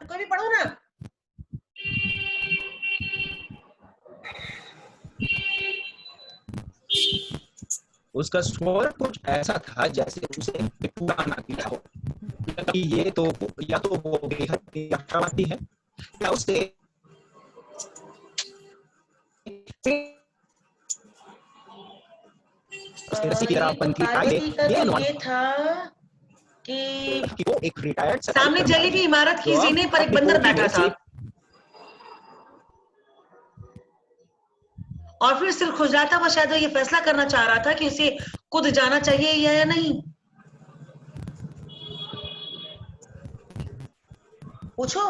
कोई भी पढ़ो ना। उसका स्वर कुछ ऐसा था जैसे उसे पुराना किया हो। ये तो या तो वो बेहद ही आशावादी है या उसे की तरह ये तो बनती पार्वती का ये तो अनुमान ये था कि कि वो एक रिटायर्ड सामने जली थी इमारत की जीने पर एक बंदर बैठा था और फिर सिर खुजलाता हुआ शायद ये फैसला करना चाह रहा था कि उसे कूद जाना चाहिए या नहीं। पूछो,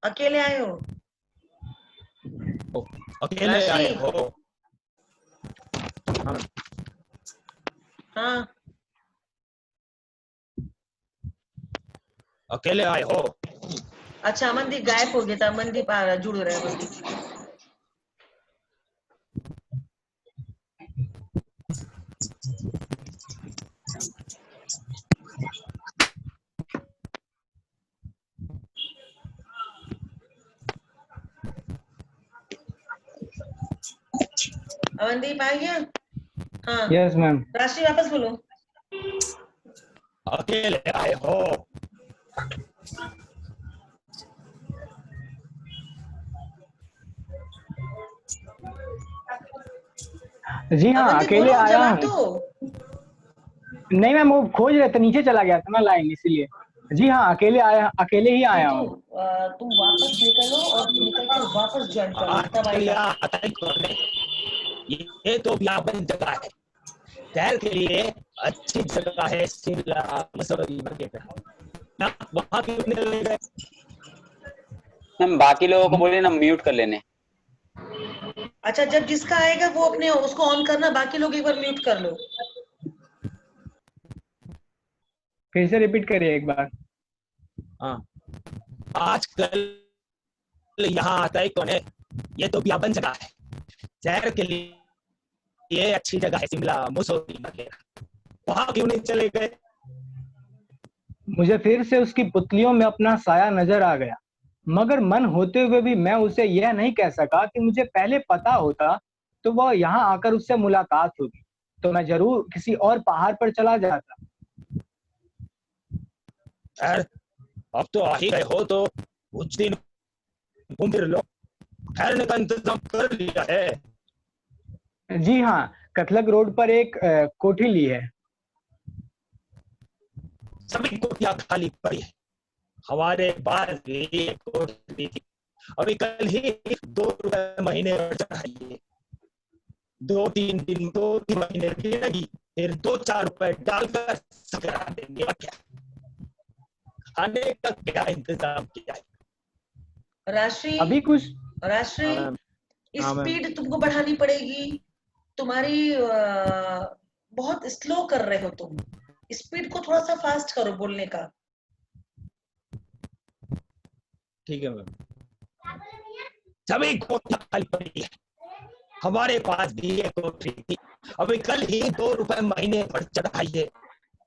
अकेले आए हो? अकेले आए हो? हाँ, अकेले आए हो? अच्छा अमनदीप गायब हो गया था। अमनदीप जुड़ रहे हैं। अमनदीप अमनदीप आ गया? हाँ यस मैम। राशि वापस बोलो। अकेले आए हो? जी हाँ, अमनदीप अकेले बोलो, आया जवाब हूँ। दो। नहीं मैम, वो खोज रहे थे, नीचे चला गया था ना लाइन, इसीलिए। जी हाँ, अकेले ही आया हूँ। तुम वापस निकलो और निकल कर वापस ज्वाइन कर लो, तब आएगा। ये तो व्यापक जगह है, शहर के लिए अच्छी जगह है शिमला मसूरी वगैरह। वहां क्यों नहीं गए? मैम बाकी लोगों को बोलिए ना म्यूट कर लेने। अच्छा, जब जिसका आएगा वो अपने उसको ऑन करना, बाकी लोग एक बार म्यूट कर लो। फिर से रिपीट करिए एक बार। हाँ, आजकल यहाँ आता है कौन है? ये तो व्यापक जगह है, शहर के लिए ये अच्छी जगह है शिमला मसूरी वगैरह। वहां क्यों नहीं चले गए? मुझे फिर से उसकी पुतलियों में अपना साया नजर आ गया, मगर मन होते हुए भी मैं उसे यह नहीं कह सका कि मुझे पहले पता होता तो वह यहाँ आकर उससे मुलाकात होगी, तो मैं जरूर किसी और पहाड़ पर चला जाता। अब तो आ ही गए हो तो कुछ दिन घूम फिर लो, ठहरने का इंतजाम कर लिया है। जी हाँ, कथलक रोड पर एक कोठी ली है। सभी कोठियां खाली पड़ी है, हमारे पास भी एक कोठी थी, अभी कल ही 2 रुपए महीने पर चढ़ाई है। 2-3 महीने की लगी, फिर 2-4 रुपए डालकर सकरा देंगे। और क्या खाने का क्या इंतजाम किया है? राशि, अभी कुछ राशि स्पीड तुमको बढ़ानी पड़ेगी। तुम्हारी बहुत स्लो कर रहे हो तुम, स्पीड को थोड़ा सा फास्ट करो बोलने का। ठीक है मैम। सभी कोठियां खाली पड़ी है, हमारे पास भी एक कोठी थी, अभी कल ही 2 रुपए महीने पर चढ़ाई है।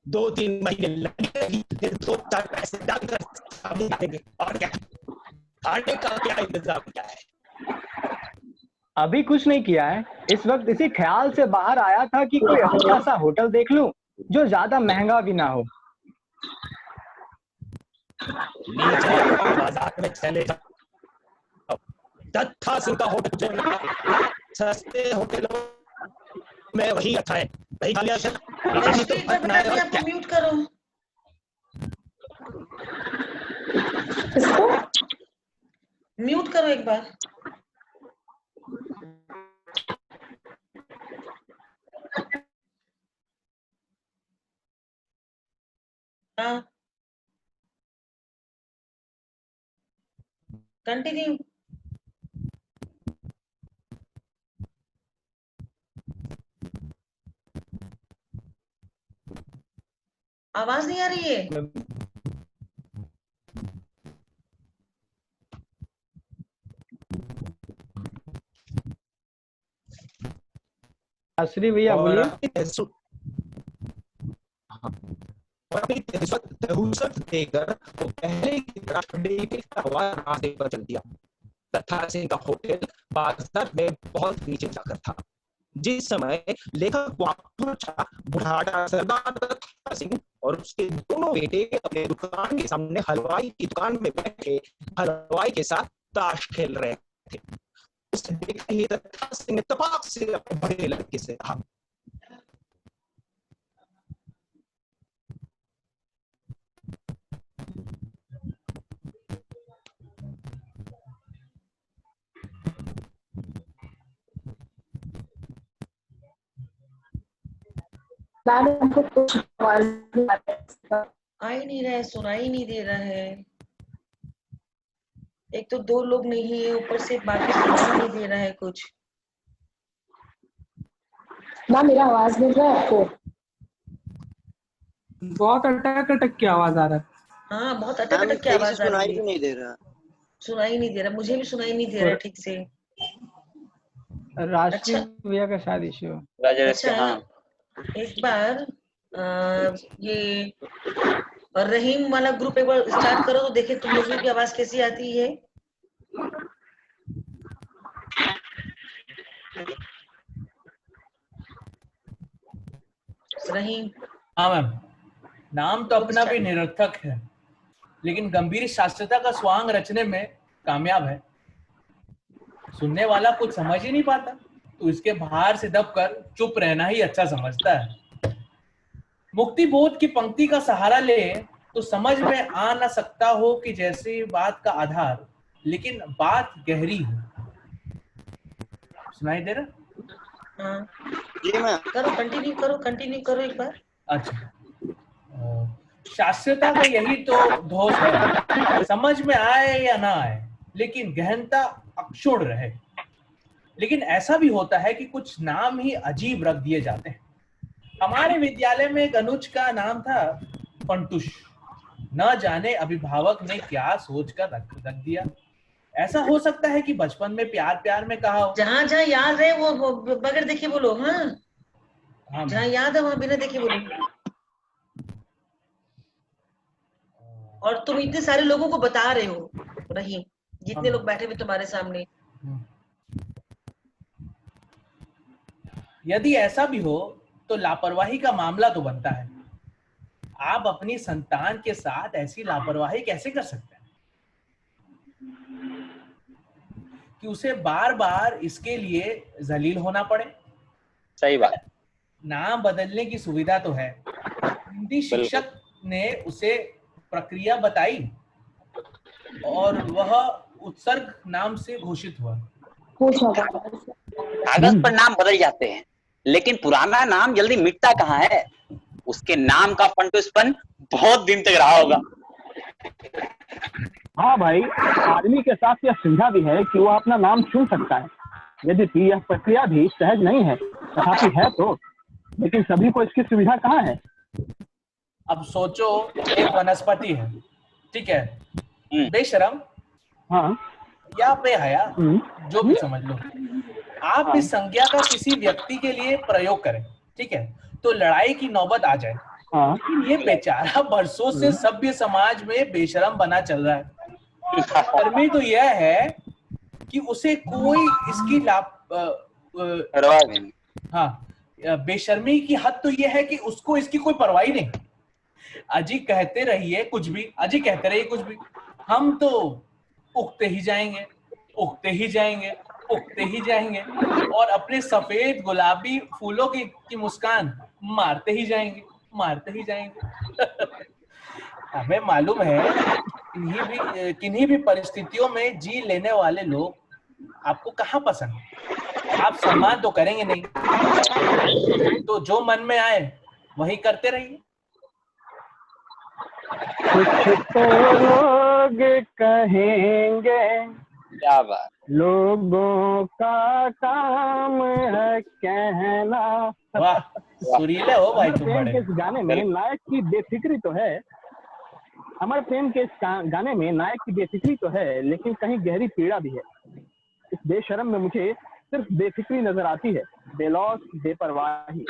2-3 महीने लगेगी, फिर 2-4 पैसे डालकर शादी करेंगे। और क्या खाने का क्या इंतजाम किया है? अभी कुछ नहीं किया है, इस वक्त इसी ख्याल से बाहर आया था कि कोई अच्छा सा होटल देख लूं जो ज्यादा महंगा भी ना हो। नीचे बाजार में चले जाओ, तथा सिंह होटल जो सस्ते होटलों में वही अच्छा है, वही खा लिया। बेटा अपने आप को म्यूट करो। म्यूट करो एक बार। हाँ, कंटिन्यू। आवाज नहीं आ रही है? श्री भैया बोलिए। दहशत देकर वो पहले की तरह रास्ते पर चल दिया। दत्ता सिंह का होटल बाजार में बहुत नीचे जाकर था। जिस समय लेखक वहां पहुंचा, बुढ़ाड़ा सरदार दत्ता सिंह और उसके दोनों बेटे अपने दुकान के सामने हलवाई की दुकान में बैठे हलवाई के साथ ताश खेल रहे थे। उसे देखते ही दत्ता सिंह ने तपाक से अपने बड़े लड़के से कहा, हमको कुछ आ ही नहीं रहा है, सुनाई नहीं दे रहा है। एक तो दो लोग नहीं है, ऊपर से बाकी सुनाई नहीं दे रहा है कुछ। मैम मेरा आवाज मिल रहा है आपको? बहुत अटक अटक की आवाज आ रहा है। हाँ, बहुत अटक अटक की आवाज आ रही है। नहीं दे रहा, सुनाई नहीं दे रहा, मुझे भी सुनाई नहीं दे रहा है ठीक से। राष्ट्रीय अच्छा। भैया का शायद इश्यू। अच्छा, एक बार ये रहीम वाला ग्रुप एक बार स्टार्ट करो तो देखे तुम लोगों की आवाज कैसी आती है। रहीम। हाँ मैम, नाम तो अपना भी निरर्थक है, लेकिन गंभीर शास्त्रता का स्वांग रचने में कामयाब है। सुनने वाला कुछ समझ ही नहीं पाता तो इसके बाहर से दबकर चुप रहना ही अच्छा समझता है। मुक्ति बोध की पंक्ति का सहारा ले तो समझ में आ ना सकता हो कि जैसी बात का आधार, लेकिन बात गहरी हो। सुनाई दे रहा? हाँ जी मैम। करो, कंटिन्यू करो एक बार। अच्छा, शास्त्रता का यही तो दोष है, समझ में आए या ना आए लेकिन गहनता अक्षुण्ण रहे। लेकिन ऐसा भी होता है कि कुछ नाम ही अजीब रख दिए जाते हैं। हमारे विद्यालय में एक अनुज का नाम था पंटुष। न जाने अभिभावक ने क्या सोचकर रख दिया। ऐसा हो सकता है कि बचपन में प्यार प्यार में कहा हो। जहाँ जहाँ याद है वो बगैर देखे बोलो। हाँ, जहाँ याद है वहाँ बिना देखे बोलो। और तुम इतने सारे लोगों को बता रहे हो रहीम, जितने लोग बैठे हुए तुम्हारे सामने। यदि ऐसा भी हो तो लापरवाही का मामला तो बनता है। आप अपनी संतान के साथ ऐसी लापरवाही कैसे कर सकते हैं कि उसे बार बार इसके लिए जलील होना पड़े? सही बात। नाम बदलने की सुविधा तो है। हिंदी शिक्षक ने उसे प्रक्रिया बताई और वह उत्सर्ग नाम से घोषित हुआ। कागज पर नाम बदल जाते हैं, लेकिन पुराना नाम जल्दी मिटता कहाँ है। उसके नाम का पंटुषपन बहुत दिन तक रहा होगा। हाँ भाई, आदमी के साथ यह सुविधा भी है कि वो अपना नाम चुन सकता है। यदि यह प्रक्रिया भी सहज नहीं है, तथापि है तो, लेकिन सभी को इसकी सुविधा कहाँ है। अब सोचो, एक वनस्पति है, ठीक है, बेशरम, हाँ, या बेहया, जो भी समझ लो। आप इस संज्ञा का किसी व्यक्ति के लिए प्रयोग करें, ठीक है, तो लड़ाई की नौबत आ जाए। लेकिन ये बेचारा बरसों से सभ्य समाज में बेशरम बना चल रहा है। शर्मी तो यह है कि उसे कोई इसकी बेशर्मी की हद तो यह है कि उसको इसकी कोई परवाह नहीं। अजी कहते रहिए कुछ भी, अजी कहते रहिए कुछ भी, हम तो उगते ही जाएंगे, उगते ही जाएंगे, उगते ही जाएंगे और अपने सफेद गुलाबी फूलों की मुस्कान मारते ही जाएंगे, मारते ही जाएंगे। हमें मालूम है किन्हीं भी परिस्थितियों में जी लेने वाले लोग आपको कहाँ पसंद है। आप सम्मान तो करेंगे नहीं, तो जो मन में आए वही करते रहिए। कुछ तो लोग कहेंगे, क्या बात। लोगों का काम है कहना। वाह, सुरीले हो भाई तुम बड़े। इस गाने में नायक की बेफिक्री तो है, अमर प्रेम के इस गाने में नायक की बेफिक्री तो है, लेकिन कहीं गहरी पीड़ा भी है। इस बेशरम में मुझे सिर्फ बेफिक्री नजर आती है, बेलौस, बेपरवाही।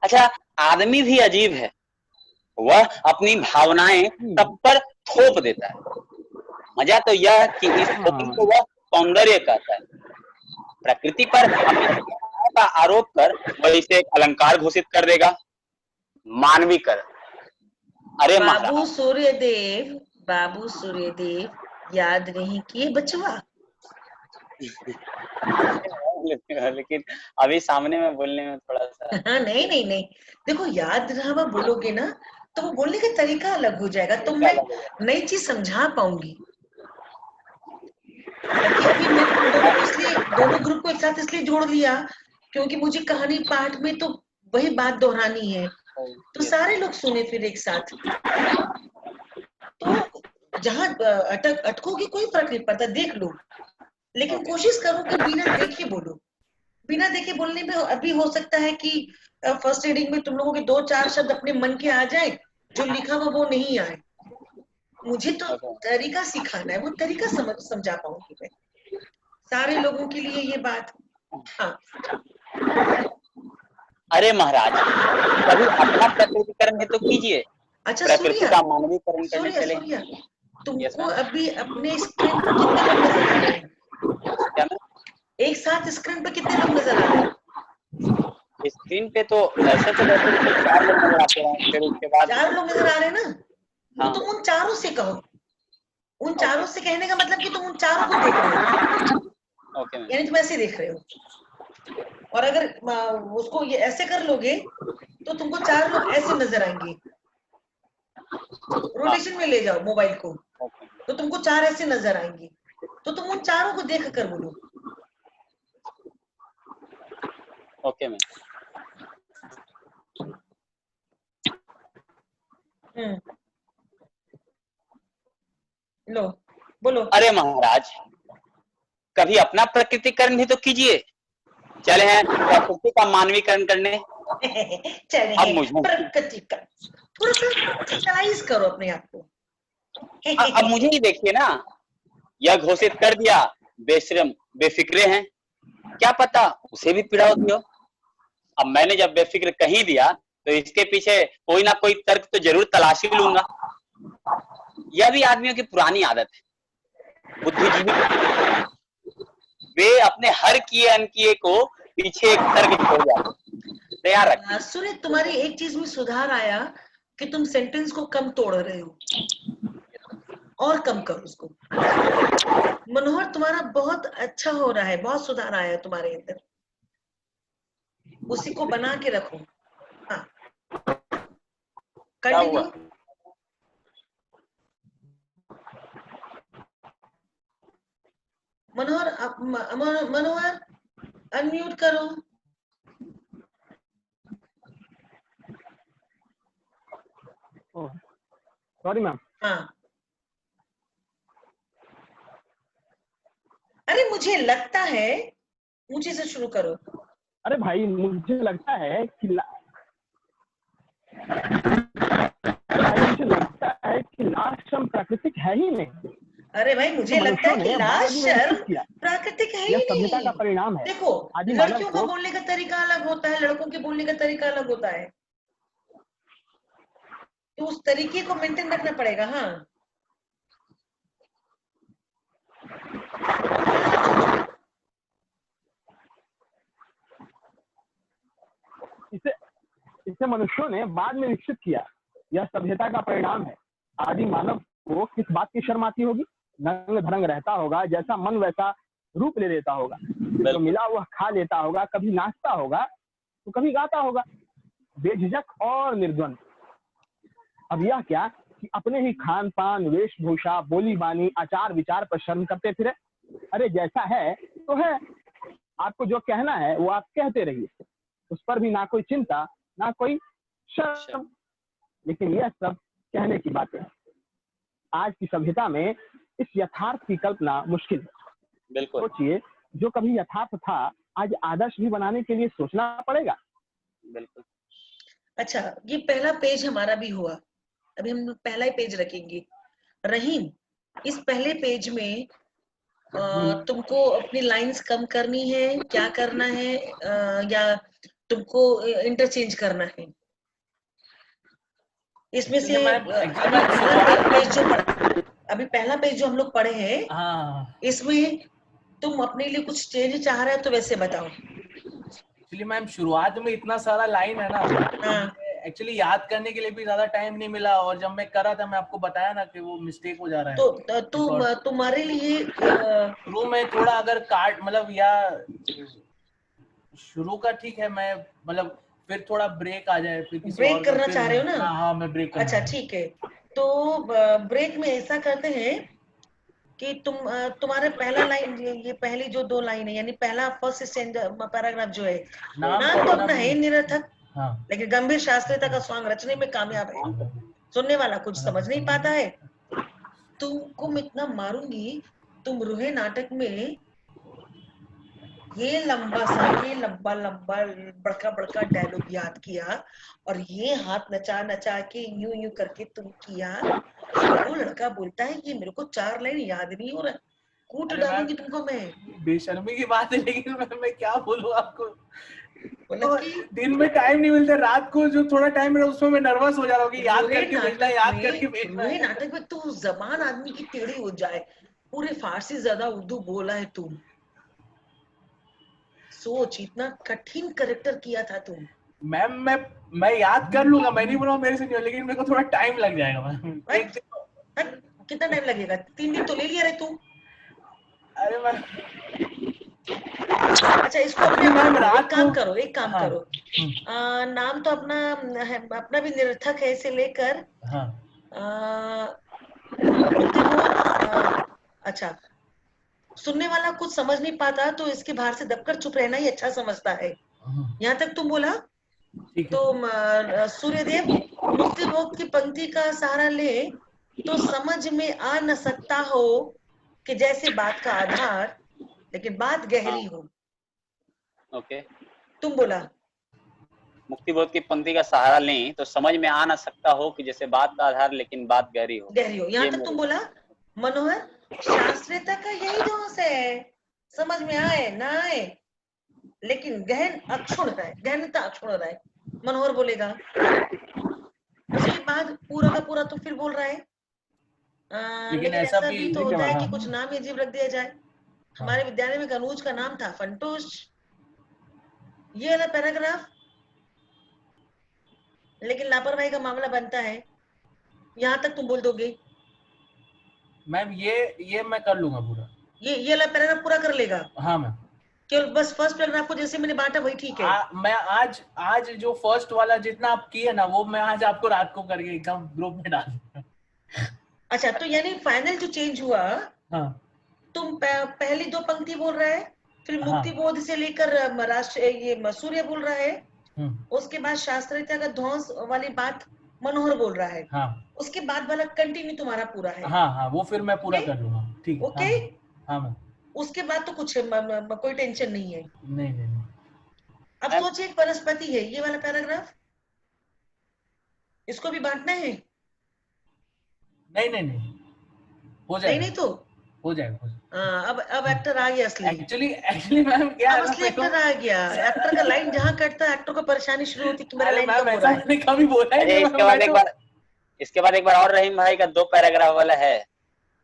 अच्छा, आदमी भी अजीब है। वह अपनी भावनाएं सब पर थोप देता है। मजा तो यह है कि इस थोपने को वह सौंदर्य कहता है। प्रकृति पर अपनी का आरोप कर वह इसे एक अलंकार घोषित कर देगा। मानवीकरण। अरे बाबू सूर्यदेव याद नहीं किए बचवा। लेकिन अभी सामने में बोलने में थोड़ा सा हाँ, नहीं, देखो याद रहा हुआ बोलोगे ना तो वो बोलने का तरीका अलग हो जाएगा, तो मैं नई चीज समझा पाऊंगी। अभी मैंने दोनों ग्रुप को एक साथ इसलिए जोड़ लिया क्योंकि मुझे कहानी पाठ में तो वही बात दोहरानी है, तो सारे लोग सुने फिर एक साथ। तो जहां अटकोगे कोई फर्क नहीं पड़ता, देख लो, लेकिन कोशिश करो कि बिना देखे बोलो। बिना देखे बोलने में अभी हो सकता है कि फर्स्ट रीडिंग में तुम लोगों के 2-4 शब्द अपने मन के आ जाए, जो लिखा हुआ वो नहीं आए। मुझे तो तरीका सिखाना है, वो तरीका समझा पाऊंगी मैं सारे लोगों के लिए ये बात। हाँ। अरे महाराज, कभी अपना प्रकटीकरण है तो कीजिए। अच्छा प्रकृति का मानवीकरण करने चले। तुमको अभी अपने स्क्रीन पर कितने लोग नजर आ रहे हैं? क्या मैं? एक साथ स्क्रीन पर कितने लोग नजर आ रहे हैं? स्क्रीन पे तो ऐसे तो 4 लोग नजर आते हैं, फिर उसके बाद 4 लोग नजर आ रहे हैं ना? हाँ। तो तुम उन चारों से कहो। उन चारों से कहने का मतलब कि तुम उन चारों को देख रहे हो। ओके। यानी तुम ऐसे देख रहे हो, और अगर उसको ये ऐसे कर लोगे तो तुमको 4 लोग ऐसे नजर आएंगे। रोटेशन में ले जाओ मोबाइल को, तो तुमको 4 ऐसे नजर आएंगे, तो तुम उन चारों को देख कर बोलो। Okay ma'am. लो बोलो। अरे महाराज, कभी अपना प्रकृतिकरण भी तो कीजिए। चले हैं प्रकृति का मानवीकरण करने। चले हैं प्रकृति का, थोड़ा सा एक्सरसाइज करो अपने आप को। अब मुझे ही देखिए ना, यह घोषित कर दिया बेशरम बेफिक्रे हैं, क्या पता उसे भी पीड़ा होती हो। अब मैंने जब बेफिक्र कहीं दिया तो इसके पीछे कोई ना कोई तर्क तो जरूर तलाश ही लूंगा। यह भी आदमियों की पुरानी आदत है। बुद्धिजीवी वे अपने हर किए अनकिए को पीछे एक तर्क छोड़ जाते। तैयार रखिए। सूर्य, तुम्हारी एक चीज में सुधार आया कि तुम सेंटेंस को कम तोड़ रहे हो, और कम करो उसको। मनोहर, तुम्हारा बहुत अच्छा हो रहा है, बहुत सुधार आया है तुम्हारे अंदर, उसी को बना के रखो। हाँ, कंटिन्यू। मनोहर अनम्यूट करो। Sorry ma'am. हाँ, अरे मुझे लगता है, मुझे से शुरू करो। अरे भाई, मुझे लगता है कि लास्ट शर्म प्राकृतिक है ही नहीं। अरे भाई, मुझे लगता है कि लास्ट शर्म प्राकृतिक है ही नहीं। सभ्यता का परिणाम है। देखो, लड़कियों को बोलने का तरीका अलग होता है, लड़कों के बोलने का तरीका अलग होता है, तो उस तरीके को मेंटेन रखना पड़ेगा। हाँ, इसे मनुष्यों ने बाद में विकसित किया। यह सभ्यता का परिणाम है। आदि मानव को किस बात की शर्म आती होगी? नंग धरंग रहता होगा, जैसा मन वैसा रूप ले लेता होगा, तो मिला वह खा लेता होगा, कभी नाचता होगा तो कभी गाता होगा, बेझिझक और निर्द्वंद। अब यह क्या कि अपने ही खान पान, वेशभूषा, बोली बानी, आचार विचार पर शर्म करते फिरे। अरे जैसा है तो है, आपको जो कहना है वो आप कहते रहिए, उस पर भी ना कोई चिंता ना कोई शर्म। लेकिन यह सब कहने की बातें। आज की सभ्यता में इस यथार्थ की कल्पना मुश्किल है। बिल्कुल। सोचिए, जो कभी यथार्थ था आज आदर्श भी बनाने के लिए सोचना पड़ेगा। बिल्कुल। अच्छा, ये पहला पेज हमारा भी हुआ, अभी हम पहला ही पेज रखेंगे। रहीम, इस पहले पेज में तुमको अपनी लाइंस कम करनी है, क्या करना है, या तुमको इंटरचेंज करना है? इसमें से Actually, अभी शुरुआत में- अभी पहला पेज जो हम लोग पढ़े हैं, हाँ इसमें तुम अपने लिए कुछ चेंज चाह रहे हो तो वैसे बताओ। एक्चुअली मैम शुरुआत में इतना सारा लाइन है ना, हाँ। एक्चुअली याद करने के लिए भी ज्यादा टाइम नहीं मिला, और जब मैं कर रहा था मैं आपको बताया ना कि वो मिस्टेक हो जा रहा है। तो तुम्हारे लिए शुरू में थोड़ा अगर काट मतलब या शुरू का ठीक है, मैं मतलब फिर थोड़ा ब्रेक आ जाए, फिर किसी और ब्रेक करना फिर, चाह रहे हो ना? हाँ मैं ब्रेक करना अच्छा चाह ठीक है, तो ब्रेक में ऐसा करते हैं कि तुम्हारे पहला लाइन, ये पहली जो 2 लाइन है, यानी पहला फर्स्ट पैराग्राफ जो है, नाम नाम तो अपना है निरर्थक, हाँ लेकिन गंभीर शास्त्रीयता का स्वांग रचने में कामयाब है। सुनने वाला कुछ समझ नहीं पाता है। तुमको मैं इतना मारूंगी, तुम रूहे नाटक में ये लंबा लंबा बड़का बड़का डायलॉग याद किया, और ये हाथ नचा नचा के यूं करके तुम किया। वो लड़का बोलता है कि मेरे को 4 लाइन याद नहीं हो रहा, कूट अरे डालूंगी तुमको मैं। बेशर्मी की बात है, लेकिन मैं क्या बोलूं आपको, बोला तो कि दिन में टाइम नहीं मिलता, रात को जो थोड़ा टाइम मिला उसमें मैं नर्वस हो जा रहा हूँ कि याद रूहे करके भेजना है, याद करके भेजना रूहे है। नाटक में तो जबान आदमी की टेढ़ी हो जाए, पूरे फारसी ज्यादा उर्दू बोला है तुम। सोच, इतना कठिन करेक्टर किया था तुम। मैम मैं याद कर लूंगा, मैं नहीं बोल रहा हूँ मेरे से नहीं हो, लेकिन मेरे को थोड़ा टाइम लग जाएगा मैम। हट, कितना टाइम लगेगा? 3 दिन तो ले लिया रे तू। अरे मैं अच्छा, इसको अपने मैम एक रात काम को करो, एक काम हाँ, करो, नाम तो अपना है, अपना भी निरर्थक है, इसे लेकर हाँ अच्छा, सुनने वाला कुछ समझ नहीं पाता तो इसके बाहर से दबकर चुप रहना ही अच्छा समझता है। यहाँ तक तुम बोला ठीक तो है। सूर्यदेव, मुक्ति भोग की पंक्ति का सहारा ले तो समझ में आ न सकता हो कि जैसे बात का आधार, लेकिन बात गहरी हो। ओके, तुम बोला मुक्तिबोध की पंक्ति का सहारा लें तो समझ में आ ना सकता हो कि जैसे बात का आधार लेकिन बात गहरी हो। यहाँ तक तुम बोला मनोहर, शास्त्रीयता का यही दोष है, समझ में आए ना आए लेकिन गहन अक्षुण रहे, गहनता अक्षुण रहे। मनोहर बोलेगा। उसके बाद पूरा का पूरा तो फिर बोल रहा है लेकिन ऐसा भी तो होता है कि कुछ नाम ही अजीब रख दिया जाए। हमारे विद्यालय में अनुज का नाम था फंटूश। ये वाला पैराग्राफ, लेकिन लापरवाही का मामला बनता है। यहाँ तक तुम बोल दोगे? मैम ये मैं कर लूंगा पूरा, ये वाला पैराग्राफ पूरा कर लेगा? हाँ मैम। केवल बस फर्स्ट पैराग्राफ को जैसे मैंने बांटा वही ठीक है। मैं आज जो फर्स्ट वाला जितना आप किए ना, वो मैं आज आपको रात को करके एकदम ग्रुप में डाल दूंगा। अच्छा, तो यानी फाइनल जो चेंज हुआ, हाँ तुम पहली 2 पंक्ति बोल रहा है, फिर मुक्ति बोध से लेकर राष्ट्र ये सूर्य बोल रहा है, उसके बाद शास्त्रीयता का ध्वंस वाली बात मनोहर बोल रहा है, हाँ उसके बाद वाला कंटिन्यू तुम्हारा पूरा है। हाँ वो फिर मैं पूरा कर लूंगा, ठीक है। ओके, हाँ मैम। उसके बाद तो कुछ कोई टेंशन नहीं है। नहीं। अब सोचिए, एक वनस्पति है ये वाला पैराग्राफ, इसको भी बांटना है? नहीं हो जाएगा। नहीं तो हो जाएगा। अब एक्टर आ गया असली। एक्चुअली मैम क्या है, असली एक्टर आ गया। एक्टर का लाइन जहाँ कटता है, एक्टर को परेशानी शुरू होती है कि मेरा लाइन कब हो रहा है। मैंने कभी बोला ही नहीं। इसके बाद एक बार और रहीम भाई का 2 पैराग्राफ वाला है।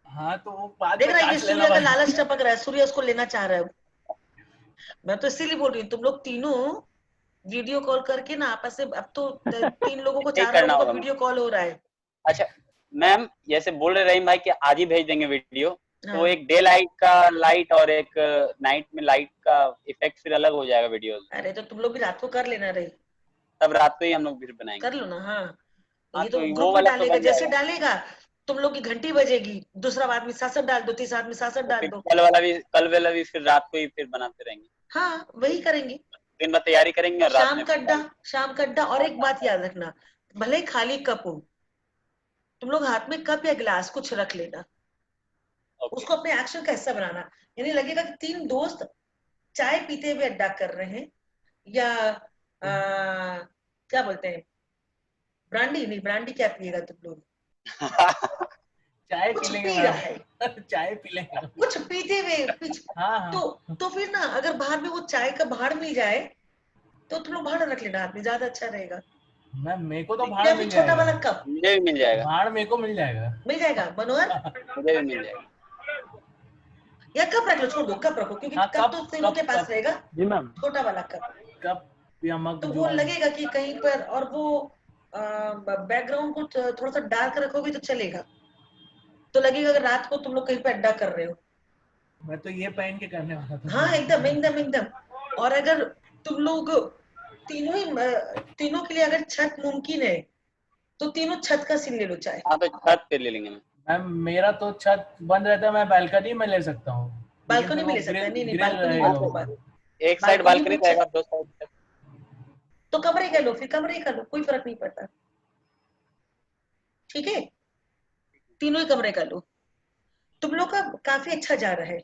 हाँ तो वो बाद देख में रहा है, ये काट लेना सूर्य का भाई। लालच टपक रहा है, सूर्य उसको लेना चाह रहा है। मैं तो इसीलिए बोल रही हूँ, तुम लोग तीनों वीडियो कॉल करके ना आपस में, अब तो 3 लोगों को 4 लोगों को वीडियो कॉल हो रहा है। अच्छा मैम, जैसे बोल रहे रहीम भाई कि आज ही भेज देंगे वीडियो, तो एक डे लाइट का लाइट और एक नाइट में लाइट का इफेक्ट फिर अलग हो जाएगा वीडियो। अरे तो तुम लोग भी रात को कर लेना रही, तब रात को ही हम लोग फिर बनाएंगे। कर लो ना। हाँ, हाँ, ये तो वो ग्रुप में वाला तो डालेगा, बन जैसे जाएगा। डालेगा तुम लोग की घंटी बजेगी, दूसरा आदमी 67 डाल दो, तीसरा आदमी 67 डाल दो। कल वाला भी फिर रात को ही फिर बनाते रहेंगे। हाँ, वही करेंगे। दिन भर तैयारी करेंगे और शाम का अड्डा। और एक बात याद रखना, भले ही खाली कप हो, तुम लोग हाथ में कप या गिलास कुछ रख लेना। उसको अपने एक्शन का हिस्सा बनाना, यानी लगेगा कि 3 दोस्त चाय पीते हुए अड्डा कर रहे हैं, या क्या बोलते हैं, ब्रांडी नहीं, ब्रांडी क्या पिएगा तुम लोग? चाय कुछ पी पी रहा है, चाय पी लेंगे कुछ पीते हुए तो फिर ना, अगर बाहर में वो चाय का भाड़ मिल जाए तो तुम लोग भाड़ रख लेना, हाथ में ज्यादा अच्छा रहेगा। मैम मेरे को तो या भाड़ फिर मिल छोटा जाएगा, वाला कप मुझे भी मिल जाएगा, भाड़ मेरे को मिल जाएगा। मिल जाएगा मनोहर, मुझे भी मिल जाएगा। या कप रख लो, छोड़ दो कप रखो, क्योंकि हाँ, कप तो तीनों के पास कप रहेगा, जी मैम। छोटा वाला कप। कप या मग तो जो वो भी। लगेगा कि कहीं पर, और वो बैकग्राउंड को थोड़ा सा डार्क रखोगे तो चलेगा, तो लगेगा अगर रात को तुम लोग कहीं पे अड्डा कर रहे हो। मैं तो ये पहन के करने वाला था। हाँ एकदम एकदम एकदम। और अगर तुम लोग तीनों के लिए अगर छत मुमकिन है तो तीनों छत का सीन ले लो चाहे। हाँ तो छत पे ले लेंगे मैम। मैम मेरा तो छत बंद रहता है, मैं बालकनी में ले सकता हूँ। बालकनी में ले सकता है, नहीं नहीं बालकनी रहेगा मत लो, वो। एक साइड बालकनी रहेगा, 2 साइड छत। तो कमरे का लो, फिर कमरे का लो, कोई फर्क नहीं पड़ता। ठीक है, तीनों ही कमरे का लो। तुम लोग का काफी अच्छा जा रहा है।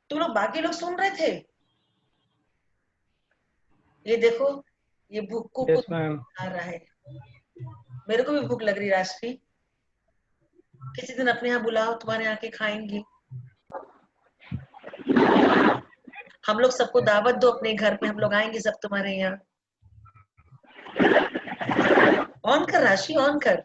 तुम लोग बाकी लोग सुन रहे थे? ये देखो, ये भूख को यस मैम। आ रहा है। मेरे को भी भूख लग रही है राष्ट्री, किसी दिन अपने यहाँ बुलाओ, तुम्हारे यहाँ के खाएंगे। हम लोग सबको दावत दो अपने घर पे, हम लोग आएंगे सब तुम्हारे यहाँ। ऑन कर राशि, ऑन कर।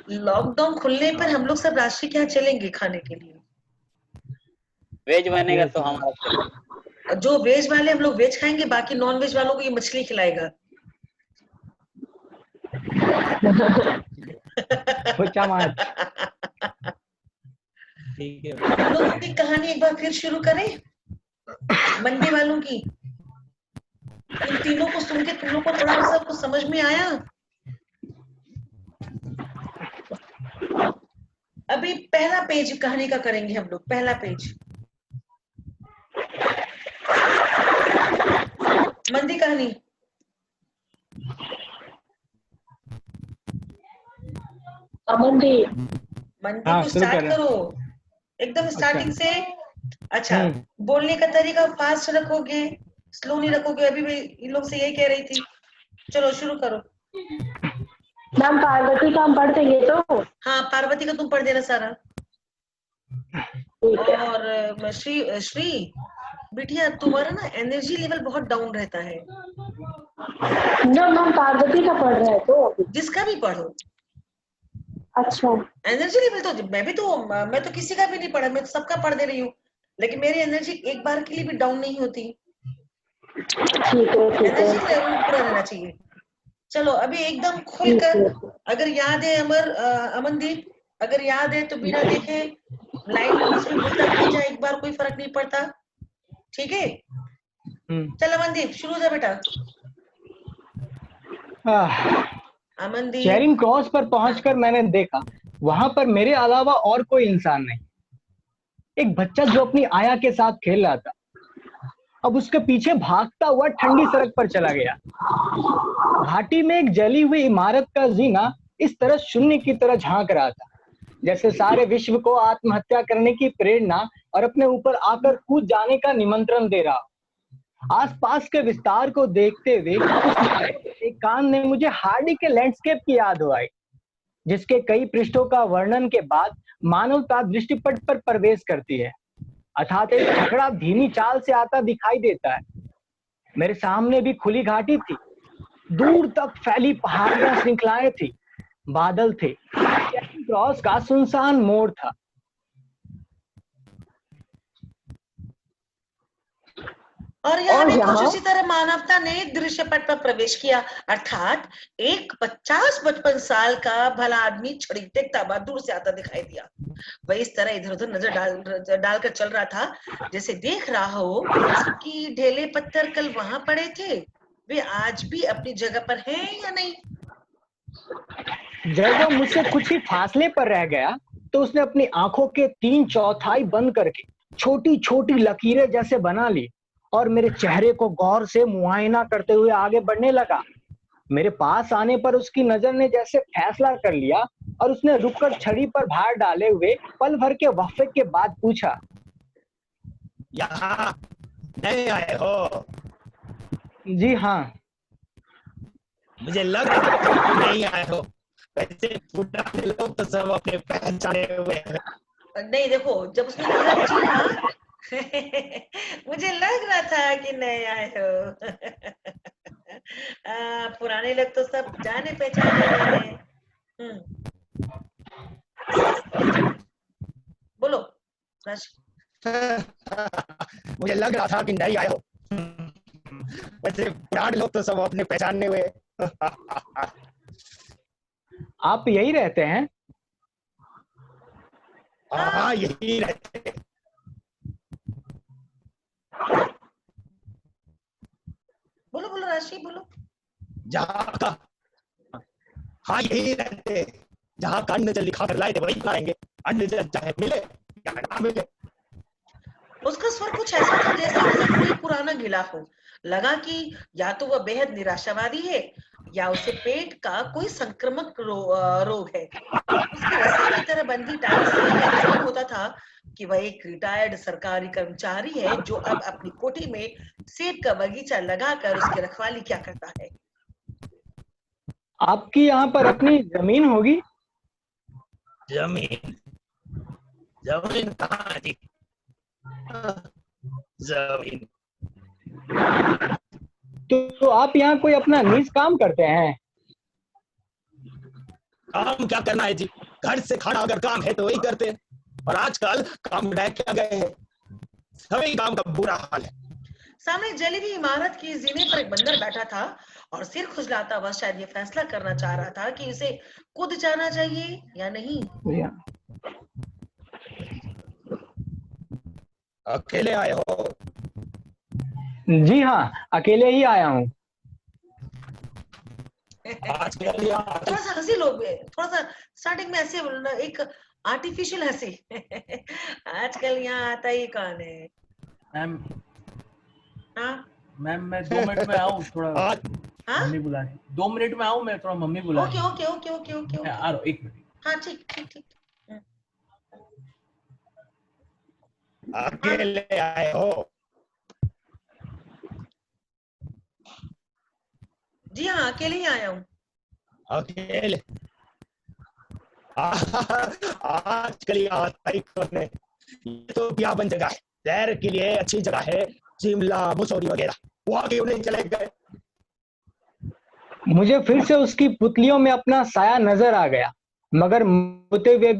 लॉकडाउन खुलने पर हम लोग सब राशि के यहाँ चलेंगे खाने के लिए। वेज बनेगा तो हमारा चलेगा। जो वेज वाले हम लोग वेज खाएंगे, बाकी नॉन वेज वालों को ये मछली खिलाएगा। ठीक है। हम लोग अपनी कहानी एक बार फिर शुरू करें, मंडी वालों की। इन तीनों को सुन के तुम लोग को थोड़ा सा कुछ समझ में आया? अभी पहला पेज कहानी का करेंगे हम लोग, पहला पेज मंदी कहानी। अमनदीप, मंदी हाँ, को शुरू स्टार्ट करें। करो एकदम स्टार्टिंग से। अच्छा, बोलने का तरीका फास्ट रखोगे, स्लो नहीं रखोगे? अभी भी इन लोग से यही कह रही थी। चलो शुरू करो। मैम पार्वती का हम पढ़ देंगे तो? हाँ पार्वती का तुम पढ़ देना सारा। ठीक है। और श्री बिटिया, तुम्हारा ना एनर्जी लेवल बहुत डाउन रहता है। जो मैम पार्वती का पढ़ रहे हैं तो? जिसका भी पढ़ो। अच्छा एनर्जी लेवल तो मैं तो किसी का भी नहीं पढ़ा, मैं तो सबका पढ़ दे रही हूँ, लेकिन मेरी एनर्जी एक बार के लिए भी डाउन नहीं होती। ठीक है, ठीक है। एनर्जी लेवल पूरा रहना चाहिए। चलो अभी एकदम खुलकर, अगर याद है अमनदीप, अगर याद है तो बिना देखे लाइन में बीच में बोलता भी जाए एक बार, कोई फर्क नहीं पड़ता। ठीक है, चल अमनदीप शुरू हो जा बेटा। अमनदीप, चेरिंग क्रॉस पर पहुंचकर मैंने देखा वहां पर मेरे अलावा और कोई इंसान नहीं। एक बच्चा जो अपनी आया के साथ खेल रहा था, अब उसके पीछे भागता हुआ ठंडी सड़क पर चला गया। घाटी में एक जली हुई इमारत का जीना इस तरह शून्य की तरह झांक रहा था, जैसे सारे विश्व को आत्महत्या करने की प्रेरणा और अपने ऊपर आकर कूद जाने का निमंत्रण दे रहा। आसपास के विस्तार को देखते हुए एक कान ने मुझे हार्डी के लैंडस्केप की याद दिलाई, जिसके कई पृष्ठों का वर्णन के बाद मानवता दृष्टिपट पर प्रवेश करती है, अर्थात एक झगड़ा धीमी चाल से आता दिखाई देता है। मेरे सामने भी खुली घाटी थी, दूर तक फैली पहाड़ियां श्रृंखलाएं थी, बादल थे, क्रॉस का सुनसान मोड़ था। और यहाँ भी कुछ उसी तरह मानवता ने दृश्य पट पर प्रवेश किया, अर्थात एक 50-55 साल का भला आदमी छड़ी देखता हुआ दूर से आता दिखाई दिया। वह इस तरह इधर उधर नजर डालकर चल रहा था, जैसे देख रहा हो कि ढेले पत्थर कल वहां पड़े थे, वे आज भी अपनी जगह पर हैं या नहीं। जब वो मुझसे कुछ ही फासले पर रह गया तो उसने अपनी आंखों के 3/4 बंद करके छोटी छोटी लकीरें जैसे बना ली और मेरे चेहरे को गौर से मुआयना करते हुए आगे बढ़ने लगा। मेरे पास आने पर उसकी नजर ने जैसे फैसला कर लिया और उसने रुककर छड़ी पर भार डाले हुए पल भर के वक्फे के बाद पूछा, यहाँ नए आए हो? जी हाँ। मुझे लग रहा है नहीं आए हो, वैसे लोग तो सब अपने पहचाने हुए हैं। नहीं देखो, जब उसने कहा जी हाँ, मुझे लग रहा था कि नए आए हो। पुराने लोग तो सब जाने पहचाने हुए हैं। बोलो राशि। मुझे लग रहा था कि नहीं आए हो। वैसे पुराने लोग तो सब अपने पहचानने हुए। आप यही रहते हैं? हाँ, यही रहते। बोलो बोलो राशि बोलो। जहाँ का, हाँ यही रहते। जहाँ का अन्न जल लिखा कर लाए थे वही लाएंगे। अन्न जल चाहे मिले या ना मिले। उसका स्वर कुछ ऐसा था जैसे उसे कोई पुराना गिला हो। लगा कि या तो वह बेहद निराशावादी है या उसे पेट का कोई संक्रामक रोग है। उसकी रस्सी की तरह बंधी टाई से यह मालूम होता था कि वह एक रिटायर्ड सरकारी कर्मचारी है जो अब अपनी कोठी में सेब का बगीचा लगाकर उसकी रखवाली क्या करता है। आपकी यहाँ पर अपनी जमीन होगी? जमीन? जमीन कहाँ थी? जमीन तो आप यहाँ कोई अपना निज काम करते हैं? काम क्या करना है जी? घर से खाना अगर काम है तो वही करते हैं। और आजकल काम रह क्या गए हैं, सभी काम का बुरा हाल है। सामने जली हुई इमारत की जीने पर एक बंदर बैठा था और सिर खुजलाता हुआ शायद ये फैसला करना चाह रहा था कि इसे कूद जाना चाहिए या नहीं। अकेले आए हो? जी हाँ, अकेले ही आया हूँ। आजकल यहाँ थोड़ा सा हंसी लो, थोड़ा सा स्टार्टिंग में ऐसे बोलना, एक आर्टिफिशियल हंसी। आजकल यहाँ आता ही कौन है। मैम हाँ मैम मैं 2 मिनट में आऊँ, थोड़ा हाँ मम्मी बुला रही। 2 मिनट में आऊँ मैं, थोड़ा मम्मी बुला रही। Okay okay okay okay okay मैं ओके आ रहा हूँ, 1 मिनट। हाँ ठीक ठीक ठीक। अकेले आए हो? जी हाँ अकेले ही आया हूँ। अकेले? आजकल यहाँ आता ही कौन है। ये तो बियाबन जगह है, सैर के लिए अच्छी जगह है। शिमला मसूरी वगैरह, वहाँ क्यों नहीं चले गए? मुझे फिर से उसकी पुतलियों में अपना साया नजर आ गया, मगर होते हुए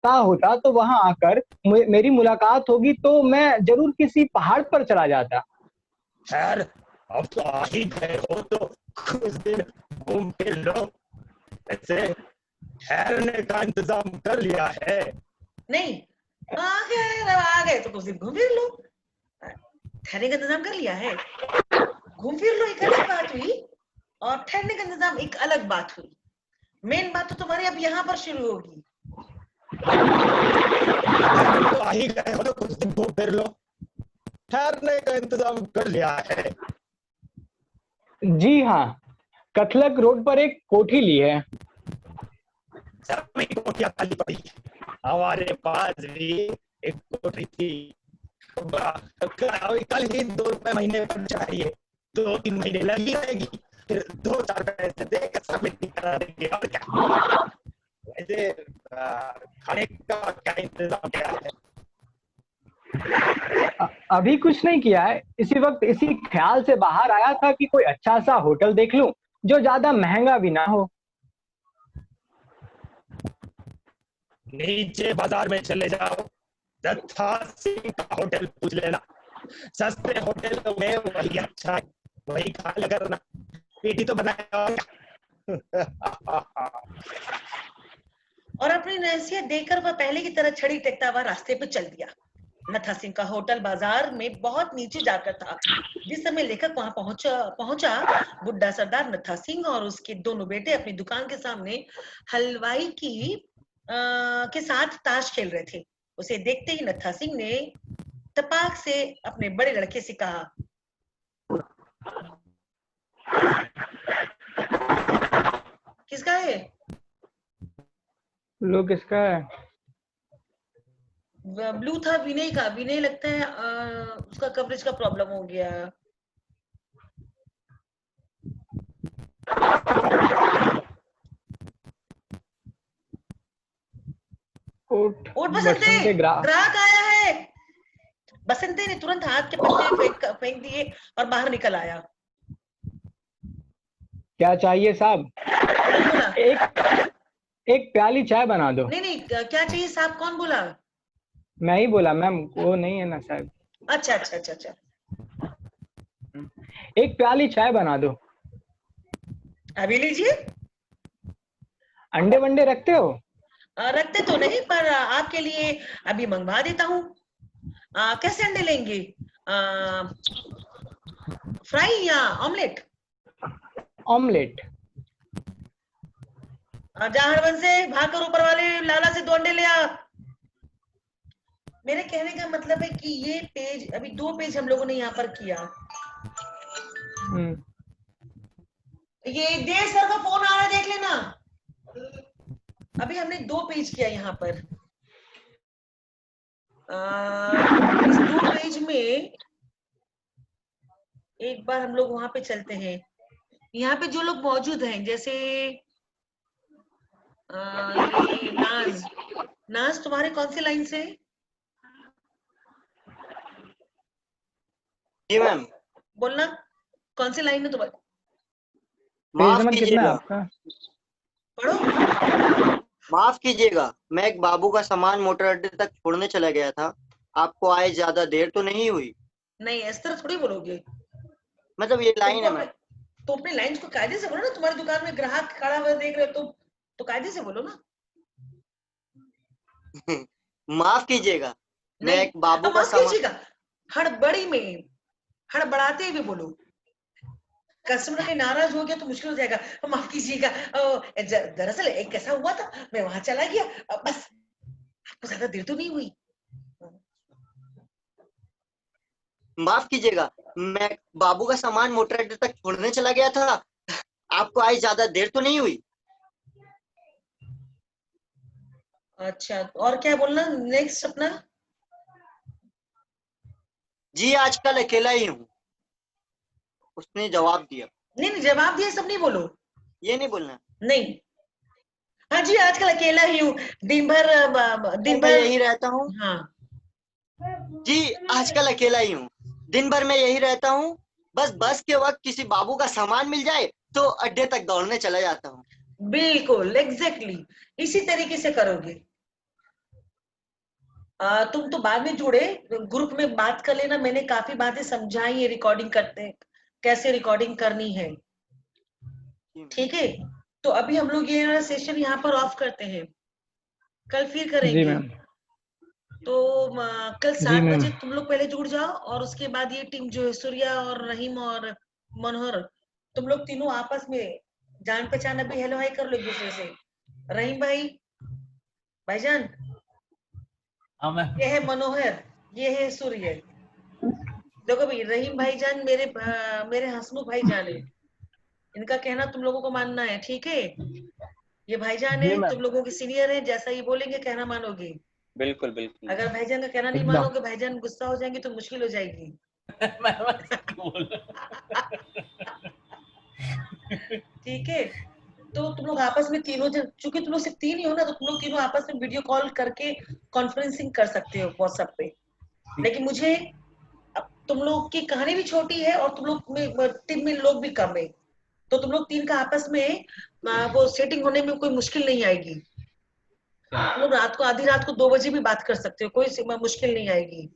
होता तो वहां आकर मेरी मुलाकात होगी तो मैं जरूर किसी पहाड़ पर चला जाता। खैर, अब तो आ ही गए हो तो कुछ दिन घूम फिर लो। ऐसे ठहरने का इंतजाम कर लिया है? नहीं आ गए तो कुछ दिन घूम फिर लो। ठहरने का इंतजाम कर लिया है। घूम फिर लो एक अलग बात हुई और ठहरने का इंतजाम एक अलग बात हुई। मेन बात तो तुम्हारी अब यहाँ पर शुरू होगी। तो आ ही गए हो तो कुछ दिन घूम फिर लो। ठहरने का इंतजाम कर लिया है? जी हाँ, कथलक रोड पर एक कोठी ली है। सभी कोठियां खाली पड़ी। हमारे पास भी एक कोठी थी। कल ही 2 रुपए महीने पर चाहिए। 2-3 महीने लगी रहेगी, फिर 2-4 पैसे देकर सबमिट करा देंगे। और क्या? वैसे खाने का क्या इंतजाम किया है? अभी कुछ नहीं किया है। इसी वक्त इसी ख्याल से बाहर आया था कि कोई अच्छा सा होटल देख लूं जो ज्यादा महंगा भी ना हो। नीचे बाजार में चले जाओ, दत्ता सिंह का होटल पूछ लेना। सस्ते होटल में वही अच्छा है, वही खा करना। पेटी तो बनाया। और अपनी नसीहत देकर वह पहले की तरह छड़ी टेकता हुआ रास्ते पे चल दिया। नत्था सिंह का होटल बाजार में बहुत नीचे जाकर था। जिस समय लेखक वहां पहुंचा बुड्ढा सरदार नत्था सिंह और उसके दोनों बेटे अपनी दुकान के सामने हलवाई के साथ ताश खेल रहे थे। उसे देखते ही नत्था सिंह ने तपाक से अपने बड़े लड़के से कहा, किसका है? लो किसका है? ब्लू था विनय का। विनय लगता है उसका कवरेज का प्रॉब्लम हो गया। उठ बसंते, ग्राहक आया है। बसंते ने तुरंत हाथ के पत्ते फेंक दिए और बाहर निकल आया। क्या चाहिए साहब? कौन बोला? एक प्याली चाय बना दो। नहीं, क्या चाहिए साहब? कौन बोला? मैं ही बोला मैम, वो नहीं है ना शायद। अच्छा। एक प्याली चाय बना दो। अभी लीजिए। अंडे वंडे रखते हो? रखते तो नहीं, पर आपके लिए अभी मंगवा देता हूँ। कैसे अंडे लेंगे? फ्राई या ऑमलेट? ऑमलेट। जा हड़बन से भाग कर ऊपर वाले लाला से 2 अंडे ले आ। मेरे कहने का मतलब है कि ये पेज, अभी 2 पेज हम लोगों ने यहाँ पर किया। ये देश सर का फोन आ रहा है, देख लेना। अभी हमने 2 पेज किया यहाँ पर। इस 2 पेज में एक बार हम लोग वहां पे चलते हैं। यहाँ पे जो लोग मौजूद हैं, जैसे ये नाज तुम्हारे कौन सी लाइन से? जी मैम। बोलना, कौन सी लाइन है तुम्हारी? माफ कीजिएगा, पढ़ो। माफ कीजिएगा, मैं एक बाबू का सामान मोटर अड्डे तक छोड़ने चला गया था। आपको आए ज्यादा देर तो नहीं हुई? नहीं, इस तरह थोड़ी बोलोगे। मतलब ये लाइन है मैम। तो अपने लाइन्स को कायदे से बोलो ना। तुम्हारी दुकान में ग्राहक खड़ा हुआ देख रहे हो तो कायदे से बोलो ना। माफ कीजिएगा, मैं एक बाबू का माफ सामान। कीजिएगा, हड़बड़ी में, हड़बड़ाते हुए बोलो। कस्टमर के नाराज हो गया तो मुश्किल हो जाएगा। माफ कीजिएगा, दरअसल एक कैसा हुआ था, मैं वहां चला गया, बस। आपको ज्यादा देर तो नहीं हुई? माफ कीजिएगा, मैं बाबू का सामान मोटर अड्डे तक छोड़ने चला गया था। आपको आए ज्यादा देर तो नहीं हुई? अच्छा, और क्या बोलना नेक्स्ट अपना? जी आजकल अकेला ही हूँ, उसने जवाब दिया। नहीं, जवाब दिया सब नहीं बोलो। ये नहीं बोलना? नहीं। हाँ जी, आजकल अकेला ही हूँ, दिन भर यही रहता हूँ। हाँ जी आजकल अकेला ही हूँ, दिन भर मैं यही रहता हूँ। बस के वक्त किसी बाबू का सामान मिल जाए तो अड्डे तक दौड़ने चला जाता हूँ। बिल्कुल, एग्जैक्टली इसी तरीके से करोगे। तुम तो बाद में जुड़े, ग्रुप में बात कर लेना। मैंने काफी बातें समझाई है रिकॉर्डिंग करते, कैसे रिकॉर्डिंग करनी है। ठीक है, तो अभी हम लोग ये सेशन यहाँ पर ऑफ करते हैं, कल फिर करेंगे। जी मैम। तो कल 7 बजे तुम लोग पहले जुड़ जाओ, और उसके बाद ये टीम जो है, सूर्या और रहीम और मनोहर, तुम लोग तीनों आपस में जान पहचान अभी हेलो हाई कर लो एक दूसरे से। रहीम भाईजान, ये है मनोहर, ये है सूर्य। देखो भाई, रहीम भाईजान मेरे हसमुख भाईजान है, इनका कहना तुम लोगों को मानना है, ठीक है? ये भाईजान है, तुम लोगों के सीनियर है, जैसा ये बोलेंगे कहना मानोगे। बिल्कुल बिल्कुल। अगर भाईजान का कहना नहीं मानोगे, भाईजान गुस्सा हो जाएंगे तो मुश्किल हो जाएगी। ठीक है, तो तुम लोग आपस में तीनों जन, चूंकि तुम लोग सिर्फ 3 ही हो ना, तो तुम लोग तीनों आपस में वीडियो कॉल करके कॉन्फ्रेंसिंग कर सकते हो व्हाट्सएप पे। लेकिन मुझे, अब तुम लोग की कहानी भी छोटी है और तुम लोग में टीम में लोग भी कम है, तो तुम लोग 3 का आपस में वो सेटिंग होने में कोई मुश्किल नहीं आएगी। तुम लोग रात को, आधी रात को 2 बजे भी बात कर सकते हो, कोई मुश्किल नहीं आएगी।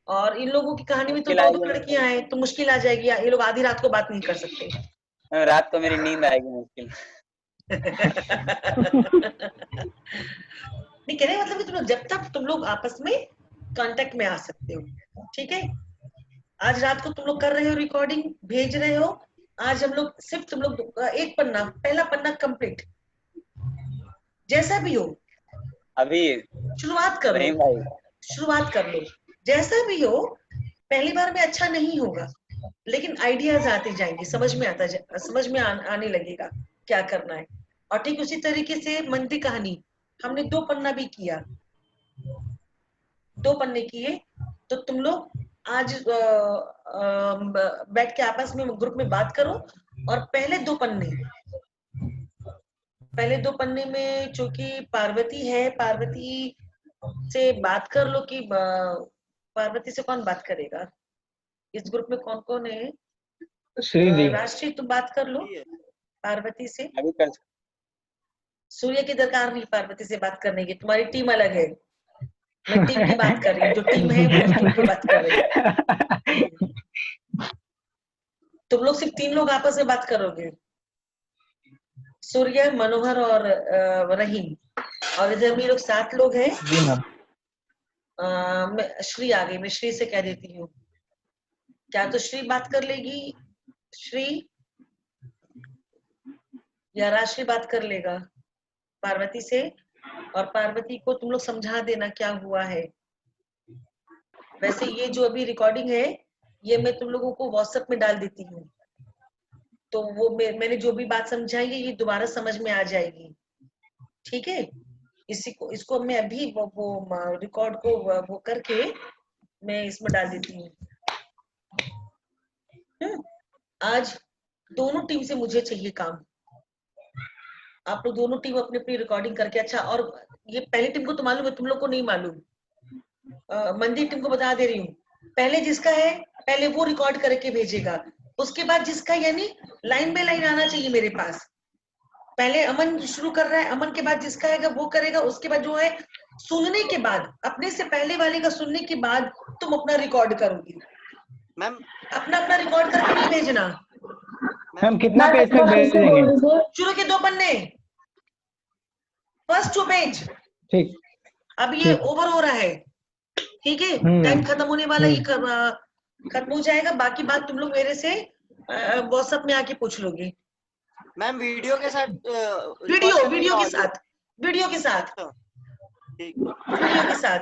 और इन लोगों की कहानी में तो 2 लड़कियां हैं, तो मुश्किल आ जाएगी, ये लोग आधी रात को बात नहीं कर सकते। रात को मेरी नींद आएगी मुश्किल। नहीं, कहने मतलब कि तुम लोग जब तक तुम लोग आपस में कांटेक्ट में आ सकते हो, ठीक है? आज रात को तुम लोग कर रहे हो रिकॉर्डिंग, भेज रहे हो। आज हम लोग सिर्फ तुम लोग एक पन्ना, पहला पन्ना कंप्लीट, जैसा भी हो अभी शुरुआत कर लो, जैसा भी हो। पहली बार में अच्छा नहीं होगा, लेकिन आइडियाज आते जाएंगे, समझ में आने लगेगा क्या करना है। और ठीक उसी तरीके से मंदी कहानी हमने 2 पन्ना भी किया, 2 पन्ने किए। तो तुम लोग आज बैठ के आपस में ग्रुप में बात करो, और पहले 2 पन्ने में चूंकि पार्वती है, पार्वती से बात कर लो कि पार्वती से कौन बात करेगा। इस ग्रुप में कौन कौन है? श्री जी। राष्ट्रीय तुम बात कर लो पार्वती से। मैं भी कर सूर्य की दरकार नहीं पार्वती से बात करने की, तुम्हारी टीम अलग है। मैं टीम की बात कर रही हूँ, जो टीम है वो उस टीम की बात कर रही हूँ। तुम लोग सिर्फ 3 लोग आपस में बात करोगे, सूर्य, मनोहर और रहीम, और इधर भी लोग 7 लोग हैं। जी मैम। श्री आ गई, मैं श्री से कह देती हूँ। क्या तो श्री बात कर लेगी? श्री या राशि बात कर लेगा पार्वती से, और पार्वती को तुम लोग समझा देना क्या हुआ है। वैसे ये जो अभी रिकॉर्डिंग है ये मैं तुम लोगों को व्हाट्सएप में डाल देती हूँ, तो वो मैंने जो भी बात समझाई है ये दोबारा समझ में आ जाएगी, ठीक है। इसको मैं अभी वो रिकॉर्ड को वो करके मैं इसमें डाल देती हूँ। आज दोनों टीम से मुझे चाहिए काम। आप लोग दोनों टीम अपनी अपनी रिकॉर्डिंग करके, अच्छा, और ये पहली टीम को तो मालूम है, तुम लोग को नहीं मालूम। मंदिर टीम को बता दे रही हूँ, पहले जिसका है पहले वो रिकॉर्ड करके भेजेगा, उसके बाद जिसका, यानी लाइन बाय लाइन आना चाहिए मेरे पास। पहले अमन शुरू कर रहा है, अमन के बाद जिसका आएगा वो करेगा, उसके बाद जो है सुनने के बाद, अपने से पहले वाले का सुनने के बाद तुम अपना रिकॉर्ड करोगी। मैम अपना अपना रिकॉर्ड करके नहीं भेजना। मैम कितना पेज तक भेजेंगे? शुरू के 2 पन्ने, फर्स्ट 2 पेज। ठीक। अब ये ओवर हो रहा है, ठीक है, टाइम खत्म होने वाला, ये खत्म हो जाएगा। बाकी बात तुम लोग मेरे से व्हाट्सएप में आके पूछ लोगे। मैम वीडियो के साथ वीडियो के साथ, वीडियो के साथ, ठीक। वीडियो के साथ।